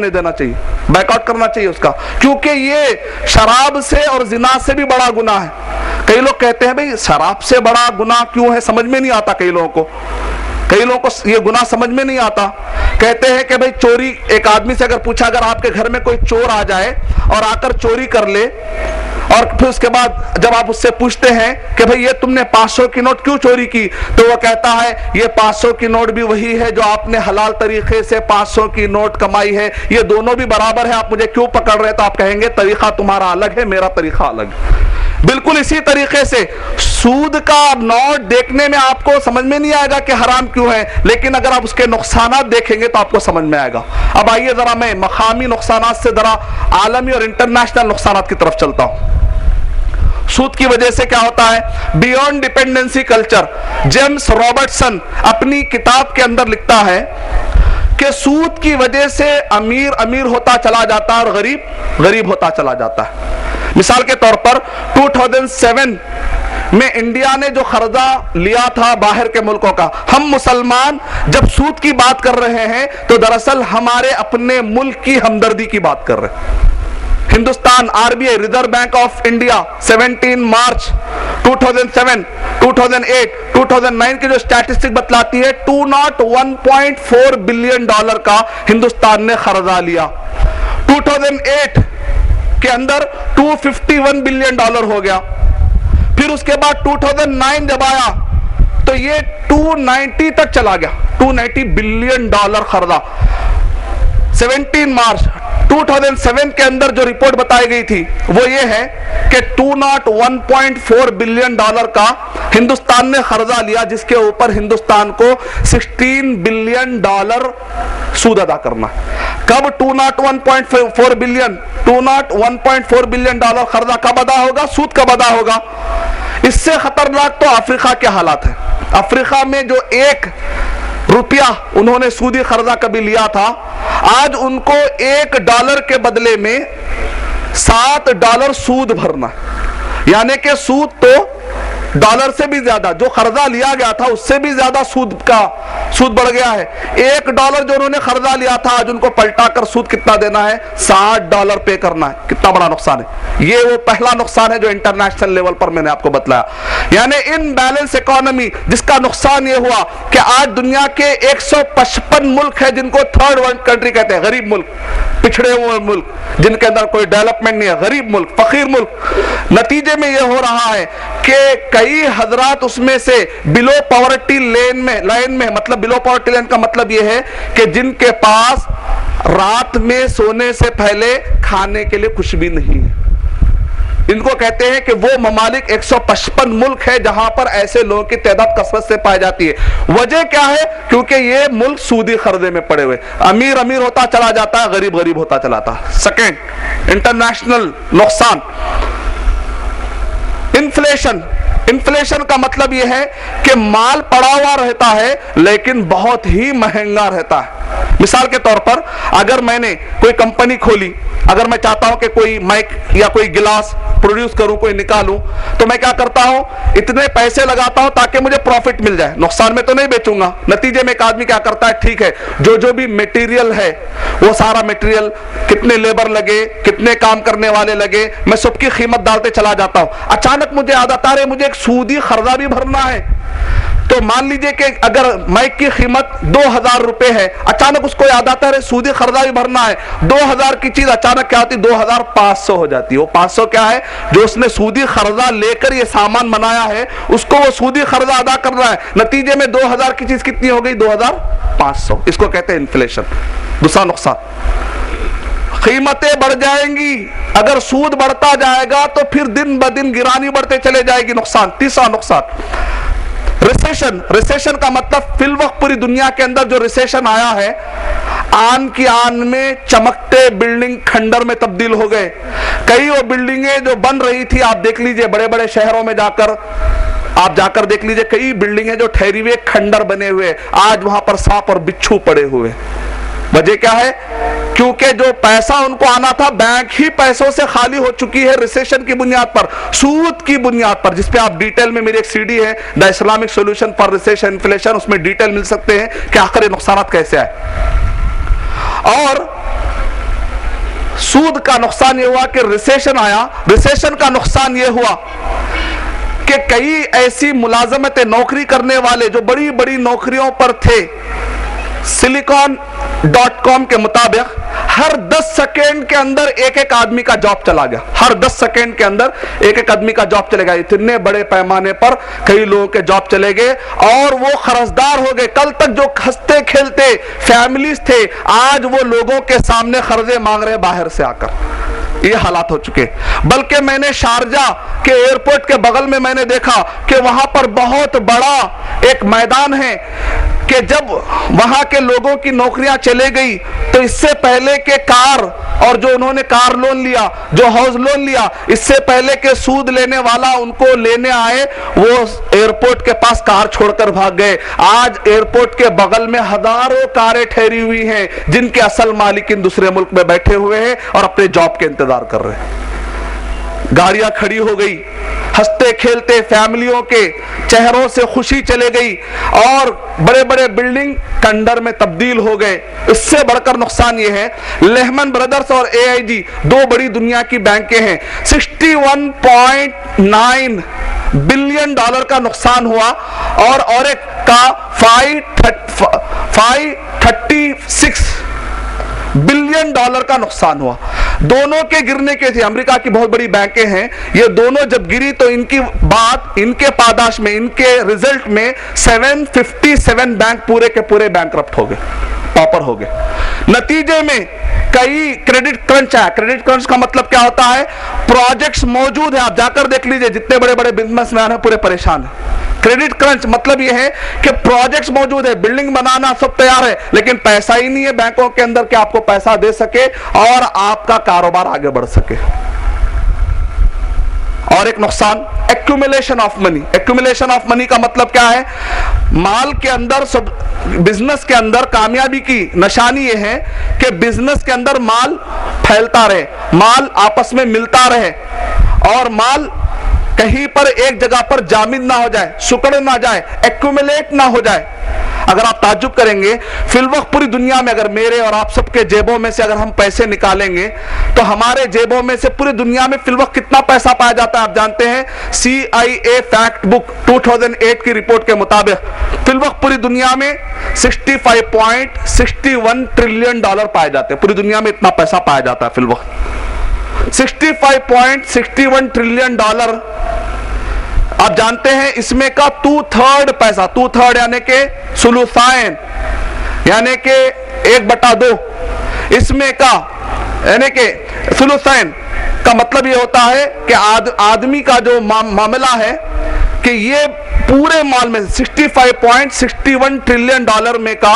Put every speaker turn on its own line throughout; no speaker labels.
نہیں دینا چاہیے، بیک آؤٹ کرنا چاہیے اس کا، کیونکہ یہ شراب سے اور زنا سے بھی بڑا گناہ ہے۔ کئی لوگ کہتے ہیں بھئی شراب سے بڑا گناہ کیوں ہے، سمجھ میں نہیں آتا کئی لوگوں کو یہ گناہ سمجھ میں نہیں آتا۔ کہتے ہیں کہ بھئی چوری، ایک آدمی سے اگر پوچھا اگر آپ کے گھر میں کوئی چور آ جائے اور آ کر چوری کر لے، اور پھر اس کے بعد جب آپ اس سے پوچھتے ہیں کہ بھئی یہ تم نے 500 کی نوٹ کیوں چوری کی، تو وہ کہتا ہے یہ 500 کی نوٹ بھی وہی ہے جو آپ نے حلال طریقے سے 500 کی نوٹ کمائی ہے، یہ دونوں بھی برابر ہے، آپ مجھے کیوں پکڑ رہے؟ تو آپ کہیں گے طریقہ تمہارا الگ ہے، میرا طریقہ الگ ہے۔ بالکل اسی طریقے سے سود کا نوٹ دیکھنے میں آپ کو سمجھ میں نہیں آئے گا کہ حرام کیوں ہے، لیکن اگر آپ اس کے نقصانات دیکھیں گے تو آپ کو سمجھ میں آئے گا۔ اب آئیے ذرا میں مقامی نقصانات سے ذرا عالمی اور انٹرنیشنل نقصانات کی طرف چلتا ہوں۔ سود کی وجہ سے کیا ہوتا ہے؟ Beyond dependency culture, James Robertson اپنی کتاب کے اندر لکھتا ہے کہ سود کی وجہ سے امیر امیر ہوتا چلا جاتا ہے اور غریب غریب ہوتا چلا جاتا ہے۔ مثال کے طور پر 2007 میں انڈیا نے جو قرضہ لیا تھا باہر کے ملکوں کا، ہم مسلمان جب سود کی بات کر رہے ہیں تو دراصل ہمارے اپنے ملک کی ہمدردی کی بات کر رہے ہیں۔ Hindustan RBI reserve bank of India 17 March 2007 2008 2009 کی جو اسٹیٹسٹک بتلاتی ہے 201.4 بلین ڈالر کا ہندوستان نے قرضہ لیا۔ 2008 کے اندر 251 بلین ڈالر ہو گیا، پھر اس کے بعد 2009 جب آیا تو یہ 290 تک چلا گیا، 290 بلین ڈالر قرضہ۔ 17 مارچ 2007 کے اندر جو رپورٹ بتائی گئی تھی وہ یہ ہے کہ 201.4 بلین ڈالر کا ہندوستان نے قرضہ لیا، جس کے اوپر ہندوستان کو 16 بلین ڈالر سود ادا کرنا ہے۔ کب 201.4 بلین ڈالر قرضہ کب ادا ہوگا؟ سود کب ادا ہوگا؟ اس سے خطرناک تو افریقہ کے حالات ہیں۔ افریقہ میں جو 1 روپیہ انہوں نے سودی قرضہ کبھی لیا تھا، آج ان کو $1 کے بدلے میں $7 سود بھرنا ہے، یعنی کہ سود تو ڈالر سے بھی زیادہ، جو قرضہ لیا گیا تھا اس سے بھی زیادہ سود بڑھ گیا ہے۔ $1 جو انہوں نے قرضہ لیا تھا آج ان کو پلٹا کر سود کتنا دینا ہے؟ $60 پے کرنا ہے۔ کتنا بڑا نقصان ہے یہ! وہ پہلا نقصان ہے جو انٹرنیشنل لیول پر میں نے آپ کو بتلایا، یعنی ان بیلنس اکانومی، جس کا نقصان یہ ہوا کہ آج دنیا کے 155 ملک ہیں جن کو تھرڈ ورلڈ کنٹری کہتے ہیں، غریب ملک، پچھڑے ہوئے ملک، جن کے اندر کوئی ڈیولپمنٹ نہیں ہے، غریب ملک، فقیر ملک۔ نتیجے میں یہ ہو رہا ہے کہ کئی حضرات اس میں سے بلو پاورٹی لائن میں مطلب بلو پاورٹی لائن کا مطلب یہ ہے کہ جن کے پاس رات میں سونے سے پہلے کھانے کے لیے کچھ بھی نہیں ہے۔ ان کو کہتے ہیں کہ وہ ممالک 155 ملک ہے جہاں پر ایسے لوگوں کی تعداد کثرت سے پائی جاتی ہے۔ وجہ کیا ہے؟ کیونکہ یہ ملک سودی قرضے میں پڑے ہوئے، امیر امیر ہوتا چلا جاتا ہے، غریب غریب ہوتا چلا جاتا ہے۔ سیکنڈ انٹرنیشنل نقصان، انفلیشن کا مطلب یہ ہے کہ مال پڑا ہوا رہتا ہے لیکن بہت ہی مہنگا رہتا ہے۔ مثال کے طور پر اگر میں نے کوئی کمپنی کھولی، اگر میں چاہتا ہوں کہ کوئی مائک یا کوئی گلاس پروڈیوس کروں، کوئی نکالوں، تو میں کیا کرتا ہوں؟ اتنے پیسے لگاتا ہوں تاکہ مجھے پروفٹ مل جائے، نقصان میں تو نہیں بیچوں گا۔ نتیجے میں ایک آدمی کیا کرتا ہے؟ ٹھیک ہے، جو بھی میٹیریل ہے وہ سارا میٹیریل، کتنے لیبر لگے، کتنے کام کرنے والے لگے، میں سب کی قیمت ڈالتے چلا جاتا ہوں۔ اچانک مجھے عادت آ رہی ہے مجھے ایک سودی قرضہ بھی بھرنا ہے، تو مان لیجئے کہ اگر مائک کی قیمت 2000 روپے ہے، اچانک اس کو یاد آتا ہے سودی قرضہ بھی بھرنا ہے، 2000 کی چیز اچانک کیا ہوتی؟ 2500 ہو جاتی ہے۔ وہ 500 کیا ہے؟ جو اس نے سودی قرضہ لے کر یہ سامان بنایا ہے اس کو وہ سودی قرضہ ادا کر رہا ہے، نتیجے میں 2000 کی چیز کتنی ہو گئی؟ 2500۔ اس کو کہتے ہیں انفلیشن۔ دوسرا نقصان، قیمتیں بڑھ جائیں گی، اگر سود بڑھتا جائے گا تو پھر دن بدن گرانی بڑھتے چلے جائے گی۔ نقصان، تیسرا نقصان ریسیشن کا مطلب فی الوقت پوری دنیا کے اندر جو ریسیشن آیا ہے، آن کی آن میں چمکتے بلڈنگ کھنڈر میں تبدیل ہو گئے۔ کئی وہ بلڈنگیں جو بن رہی تھی، آپ دیکھ لیجئے بڑے بڑے شہروں میں جا کر دیکھ لیجئے، کئی بلڈنگیں جو ٹھہری ہوئے کھنڈر بنے ہوئے، آج وہاں پر سانپ اور بچھو پڑے ہوئے۔ وجہ کیا ہے؟ کیونکہ جو پیسہ ان کو آنا تھا بینک ہی پیسوں سے خالی ہو چکی ہے، ریسیشن کی بنیاد پر، سود کی بنیاد پر، جس پہ آپ ڈیٹیل میں میری ایک CD ہے the Islamic solution for recession inflation, اس میں ڈیٹیل مل سکتے ہیں کہ آخر یہ نقصانات کیسے آئے۔ اور سود کا نقصان یہ ہوا کہ ریسیشن آیا. ریسیشن کا نقصان یہ ہوا کہ کئی ایسی ملازمتیں نوکری کرنے والے جو بڑی بڑی نوکریوں پر تھے، Silicon.com کے مطابق ہر 10 سیکنڈ کے اندر ایک ایک آدمی کا جاب چلا گیا. ہر 10 سیکنڈ کے اندر ایک ایک آدمی کا جاب چلے گا. اتنے بڑے پیمانے پر کئی لوگوں کے جاب چلے گئے اور وہ قرضدار ہو گئے. کل تک جو ہنستے کھیلتے فیملیز تھے، آج وہ لوگوں کے سامنے قرضے مانگ رہے باہر سے آ کر. یہ حالات ہو چکے. بلکہ میں نے شارجہ کے ایئرپورٹ کے بغل میں نے دیکھا کہ وہاں پر بہت بڑا ایک میدان ہے کہ جب وہاں کے لوگوں کی نوکریاں چلے گئی تو اس سے پہلے کہ کار، اور جو انہوں نے کار لون لیا، جو ہاؤس لون لیا، اس سے پہلے کہ سود لینے والا ان کو لینے آئے، وہ ایئرپورٹ کے پاس کار چھوڑ کر بھاگ گئے. آج ایئرپورٹ کے بغل میں ہزاروں کاریں ٹھہری ہوئی ہیں جن کے اصل مالکین دوسرے ملک میں بیٹھے ہوئے ہیں اور اپنے جاب کے انتظار کر رہے ہیں. گاڑیاں کھڑی ہو گئی، ہنستے کھیلتے فیملیوں کے چہروں سے خوشی چلے گئی اور بڑے بڑے بلڈنگ کنڈر میں تبدیل ہو گئے. اس سے بڑھ کر نقصان یہ ہے، لیہمن برادرز اور AIG دو بڑی دنیا کی بینکیں ہیں، 61.9 بلین ڈالر کا نقصان ہوا اور ایک کا 536 بلین ڈالر کا نقصان ہوا. دونوں کے گرنے کے تھے. امریکہ کی بہت بڑی بینکیں ہیں، یہ دونوں جب گری تو ان کی بات، ان کے پاداش میں، ان کے ریزلٹ میں 757 بینک پورے کے پورے بینکرپٹ ہو گئے، پاپر ہو گئے. نتیجے میں کئی کریڈٹ کرنچ آیا. کریڈٹ کرنچ کا مطلب کیا ہوتا ہے؟ پروجیکٹس موجود ہیں، آپ جا کر دیکھ لیجئے، جتنے بڑے بڑے بزنس مین ہیں پورے پریشان ہیں. کریڈٹ کرنچ مطلب یہ ہے کہ پروجیکٹس موجود ہے، بلڈنگ بنانا سب تیار ہے، لیکن پیسہ ہی نہیں ہے بینکوں کے اندر کہ آپ کو پیسہ دے سکے اور آپ کا کاروبار آگے بڑھ سکے. اور ایک نقصان، accumulation of money. Accumulation of money کا مطلب کیا ہے؟ مال کے اندر، بزنس کے اندر کامیابی کی نشانی یہ ہے کہ بزنس کے اندر مال پھیلتا رہے، مال آپس میں ملتا رہے اور مال کہیں پر ایک جگہ پر جامد نہ ہو جائے، سکڑ نہ جائے، ایکومولیٹ نہ ہو جائے. اگر آپ تعجب کریں گے، فی الوقت پوری دنیا میں اگر میرے اور آپ سب کے جیبوں میں سے اگر ہم پیسے نکالیں گے تو ہمارے جیبوں میں سے پوری دنیا میں فی الوقت کتنا پیسہ پایا جاتا ہے آپ جانتے ہیں؟ CIA فیکٹ بک 2008 کی رپورٹ کے مطابق فی الوقت پوری دنیا میں 65.61 ٹریلین ڈالر پائے جاتے ہیں. پوری دنیا میں اتنا پیسہ پایا جاتا ہے فی الوقت، 65.61 ٹریلین ڈالر. آپ جانتے ہیں اس میں کا 2/3 پیسہ، 2/3 یعنی کہ ثلثین، یعنی کہ 1/2، اس میں کا یعنی کہ ثلثین کا مطلب یہ ہوتا ہے کہ آدمی کا جو معاملہ ہے کہ یہ پورے مال میں 65.61 ٹریلین ڈالر میں کا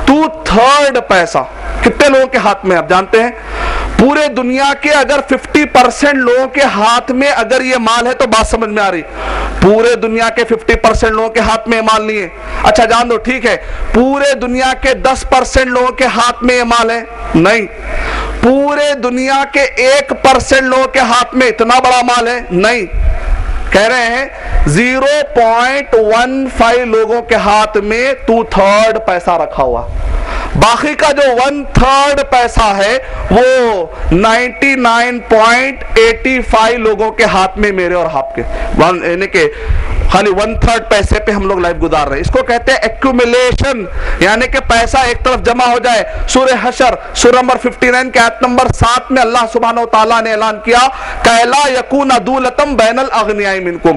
2/3 پیسہ کتنے لوگوں کے ہاتھ میں آپ جانتے ہیں؟ پورے دنیا کے اگر 50% لوگوں کے ہاتھ میں اگر یہ مال ہے تو بات سمجھ میں آ رہی. پورے دنیا کے 50% لوگوں کے ہاتھ میں یہ مال نہیں ہے. اچھا جان دو، ٹھیک ہے، پورے دنیا کے 10% لوگوں کے ہاتھ میں یہ مال ہے؟ نہیں. پورے دنیا کے 1% لوگوں کے ہاتھ میں اتنا بڑا مال ہے؟ نہیں. کہہ رہے ہیں 0.15 لوگوں کے ہاتھ میں 2/3 پیسہ رکھا ہوا. باقی کا جو 1/3 پیسہ ہے وہ 99.85 لوگوں کے ہاتھ میں، میرے اور آپ کے، یعنی کہ خالی 1/3 پیسے پہ ہم لوگ لائف گزار رہے ہیں. اس کو کہتے ہیں ایکومولیشن، یعنی کہ پیسہ ایک طرف جمع ہو جائے. سورہ حشر سورہ نمبر 59 کے آیت نمبر 7 میں اللہ سبحانہ وتعالیٰ نے اعلان کیا کہ لا یکون دولتم بین الاغنیاء منکم.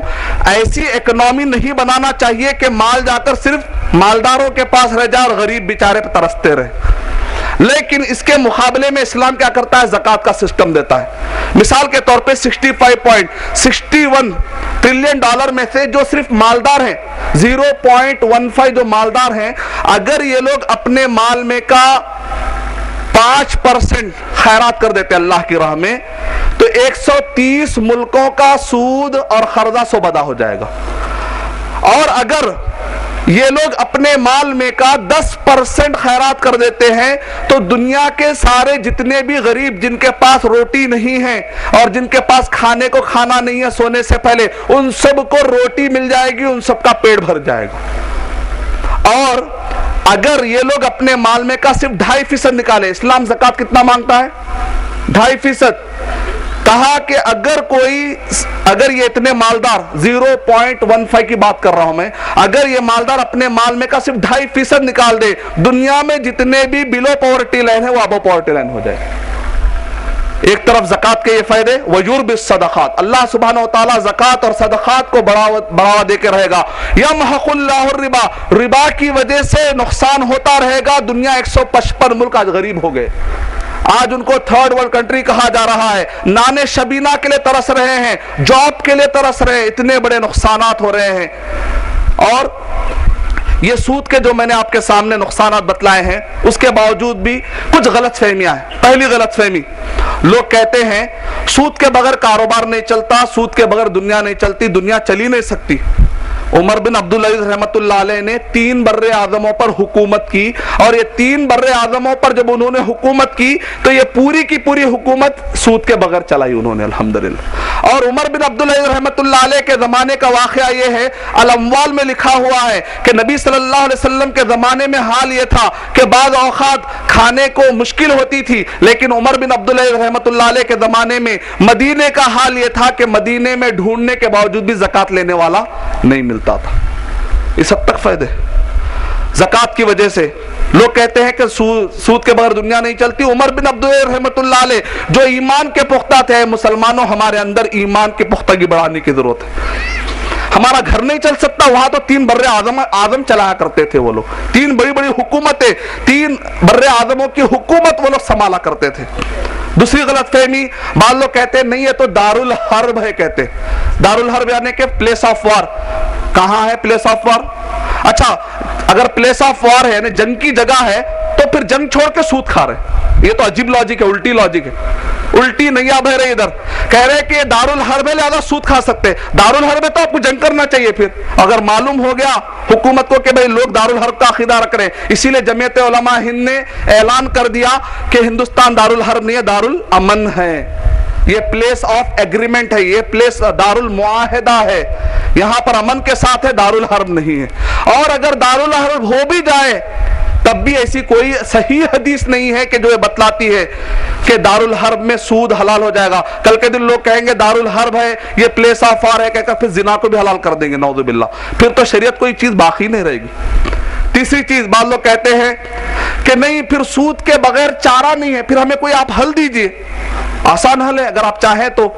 ایسی اکنامی نہیں بنانا چاہیے کہ مال جا کر صرف مالداروں کے پاس رہ جائے اور غریب بیچارے پہ ترستے رہے. لیکن اس کے مقابلے میں اسلام کیا کرتا ہے؟ زکوٰۃ کا سسٹم دیتا ہے. مثال کے طور پہ 65.61 ٹریلین ڈالر میں سے جو صرف مالدار ہیں، 0.15 جو مالدار ہیں، اگر یہ لوگ اپنے مال میں کا 5% خیرات کر دیتے اللہ کی راہ میں تو 130 ملکوں کا سود اور قرضہ سوبدا ہو جائے گا. اور اگر یہ لوگ اپنے مال میں کا 10% خیرات کر دیتے ہیں تو دنیا کے سارے جتنے بھی غریب جن کے پاس روٹی نہیں ہے اور جن کے پاس کھانے کو کھانا نہیں ہے سونے سے پہلے، ان سب کو روٹی مل جائے گی، ان سب کا پیٹ بھر جائے گا. اور اگر یہ لوگ اپنے مال میں کا صرف 2.5% نکالے، اسلام زکوٰۃ کتنا مانگتا ہے؟ 2.5%. کہا کہ اگر یہ اتنے مالدار 0.15 کی بات کر رہا ہوں میں، اگر یہ مالدار اپنے مال میں کا صرف 2.5% نکال دے، دنیا میں جتنے بھی بلو پاورٹی لائن ہے وہ ابو پاورٹی لائن ہو جائے. ایک طرف زکوٰۃ کے یہ فائدے، وَيُرْبِ الصَّدَقَاتِ، اللہ سبحانہ وتعالیٰ زکوٰۃ اور صدقات کو بڑھاوا دے کے رہے گا. يَمْحَقُ اللَّهُ الرِّبَا، ربا کی وجہ سے نقصان ہوتا رہے گا. دنیا 155 ملک آج غریب ہو گئے، آج ان کو تھرڈ ورلڈ کنٹری کہا جا رہا ہے. نانے شبینہ کے لیے ترس رہے ہیں، جاب کے لیے ترس رہے ہیں، اتنے بڑے نقصانات ہو رہے ہیں. اور یہ سود کے جو میں نے آپ کے سامنے نقصانات بتلائے ہیں، اس کے باوجود بھی کچھ غلط فہمیاں ہیں. پہلی غلط فہمی، لوگ کہتے ہیں سود کے بغیر کاروبار نہیں چلتا، سود کے بغیر دنیا نہیں چلتی، دنیا چلی نہیں سکتی. عمر بن عبدالعزیز رحمت اللہ علیہ نے 3 بر اعظموں پر حکومت کی، اور یہ 3 بر اعظموں پر جب انہوں نے حکومت کی تو یہ پوری کی پوری حکومت سود کے بغیر چلائی انہوں نے الحمدللہ. اور عمر بن عبدالعزیز رحمت اللہ علیہ کے زمانے کا واقعہ یہ ہے، الاموال میں لکھا ہوا ہے کہ نبی صلی اللہ علیہ وسلم کے زمانے میں حال یہ تھا کہ بعض اوقات کھانے کو مشکل ہوتی تھی، لیکن عمر بن عبدالعزیز رحمت اللہ علیہ کے زمانے میں مدینے کا حال یہ تھا کہ مدینے میں ڈھونڈنے کے باوجود بھی زکوٰۃ لینے والا نہیں ملتا تھا. اس حد تک فائدے زکوٰۃ کی وجہ سے. لوگ کہتے ہیں کہ سود کے بغیر دنیا نہیں چلتی. عمر بن عبدالعزیز رحمت اللہ علیہ جو ایمان کے پختہ تھے، مسلمانوں ہمارے اندر ایمان کی پختگی بڑھانے کی ضرورت ہے. ہمارا گھر نہیں چل سکتا، وہاں تو 3 بر اعظم چلایا کرتے تھے وہ لوگ. 3 بڑی بڑی حکومتیں، 3 بر اعظموں کی حکومت وہ لوگ سنبھالا کرتے تھے. دوسری غلط فہمی، بعض لوگ کہتے ہیں نہیں یہ تو دارالحرب ہے. کہتے دارالحرب یعنی کہ پلیس آف وار. کہاں ہے پلیس آف وار؟ اچھا اگر پلیس آف وار ہے یعنی جنگ کی جگہ ہے تو پھر جنگ چھوڑ کے سود کھا رہے. یہ تو عجیب لاجک ہے، الٹی لاجک ہے، الٹی نیا بہ رہے. ادھر کہہ رہے کہ دارالحرب ہے لہذا سود کھا سکتے. دارالحرب ہے تو آپ کو جنگ کرنا چاہیے. پھر اگر معلوم ہو گیا حکومت کو کہ بھئی لوگ دارالحرب کا عقیدہ رکھ رہے ہیں، اسی لیے جمعیت علماء ہند نے اعلان کر دیا کہ ہندوستان دارالحرب نہیں ہے، دارالامن ہے. یہ پلیس آف ایگریمنٹ ہے، یہ پلیس دارالمعاہدہ ہے، یہاں پر امن کے ساتھ ہے، دارالحرب نہیں ہے. اور اگر دارالحرب ہو بھی جائے تب بھی ایسی کوئی صحیح حدیث نہیں ہے کہ جو یہ بتلاتی ہے کہ دارالحرب میں سود حلال ہو جائے گا. کل کے دن لوگ کہیں گے دارالحرب ہے، یہ پلیس آف وار ہے، کہہ کر پھر زنا کو بھی حلال کر دیں گے، نعوذ باللہ. پھر تو شریعت کوئی چیز باقی نہیں رہے گی. تیسری چیز، بعض لوگ کہتے ہیں کہ نہیں پھر سود کے بغیر چارہ نہیں ہے، پھر ہمیں کوئی آپ حل دیجئے. آسان حل ہے، اگر آپ چاہیں تو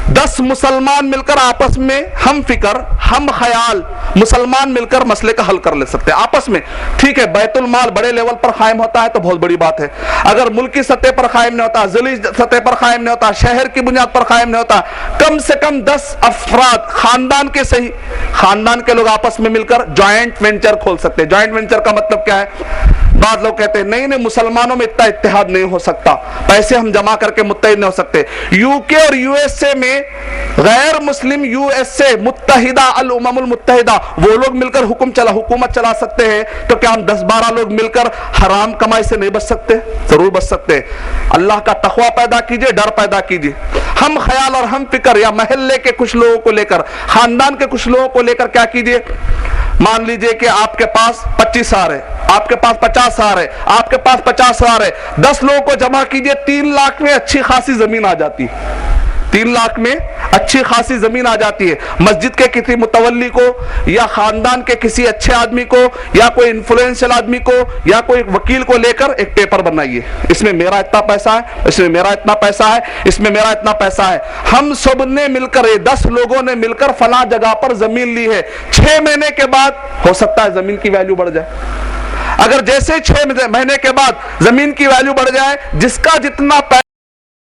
10 مسلمان مل کر آپس میں ہم فکر ہم خیال مسلمان مل کر مسئلے کا حل کر لے سکتے ہیں آپس میں. ٹھیک ہے، بیت المال بڑے لیول پر قائم ہوتا ہے تو بہت بڑی بات ہے. اگر ملکی سطح پر قائم نہیں ہوتا، ضلعی سطح پر قائم نہیں ہوتا، شہر کی بنیاد پر قائم نہیں ہوتا، کم سے کم 10 افراد خاندان کے صحیح خاندان کے لوگ آپس میں مل کر جوائنٹ وینچر کھول سکتے ہیں. جوائنٹ وینچر کا مطلب کیا ہے؟ بعض لوگ کہتے ہیں نہیں مسلمانوں میں اتنا اتحاد نہیں ہو سکتا، پیسے ہم جمع کر کے متحد نہیں ہو سکتے. یو کے اور یو ایس اے میں غیر مسلم یو ایس اے متحدہ الامم المتحدہ وہ لوگ مل کر حکومت چلا سکتے ہیں. تو کیا ہم 10-12 لوگ مل کر حرام کمائی سے نہیں بچ سکتے؟ ضرور بچ سکتے. اللہ کا تقوی پیدا کیجئے، ڈر پیدا کیجئے. ہم خیال اور ہم فکر یا محلے کے کچھ لوگوں کو لے کر، خاندان کے کچھ لوگوں کو لے کر کیا کیجئے. مان لیجئے کہ آپ کے پاس 25 ہزار ہے، آپ کے پاس 50 ہزار ہے، آپ کے پاس 50 ہزار ہے. 10 لوگوں کو جمع کیجئے، 3 لاکھ میں اچھی خاصی زمین آ جاتی. 3 لاکھ میں اچھی خاصی زمین آ جاتی ہے. مسجد کے کسی متولی کو یا خاندان کے کسی اچھے آدمی کو یا کوئی انفلوئنشل آدمی کو یا کوئی وکیل کو لے کر ایک پیپر بنائیے، اس میں میرا اتنا پیسہ ہے، اس میں میرا اتنا پیسہ ہے، اس میں میرا اتنا پیسہ ہے. ہم سب نے مل کر 10 لوگوں نے مل کر فلاں جگہ پر زمین لی ہے. 6 مہینے کے بعد ہو سکتا ہے زمین کی ویلیو بڑھ جائے. اگر جیسے 6 مہینے کے بعد زمین کی ویلیو بڑھ جائے، جس کا جتنا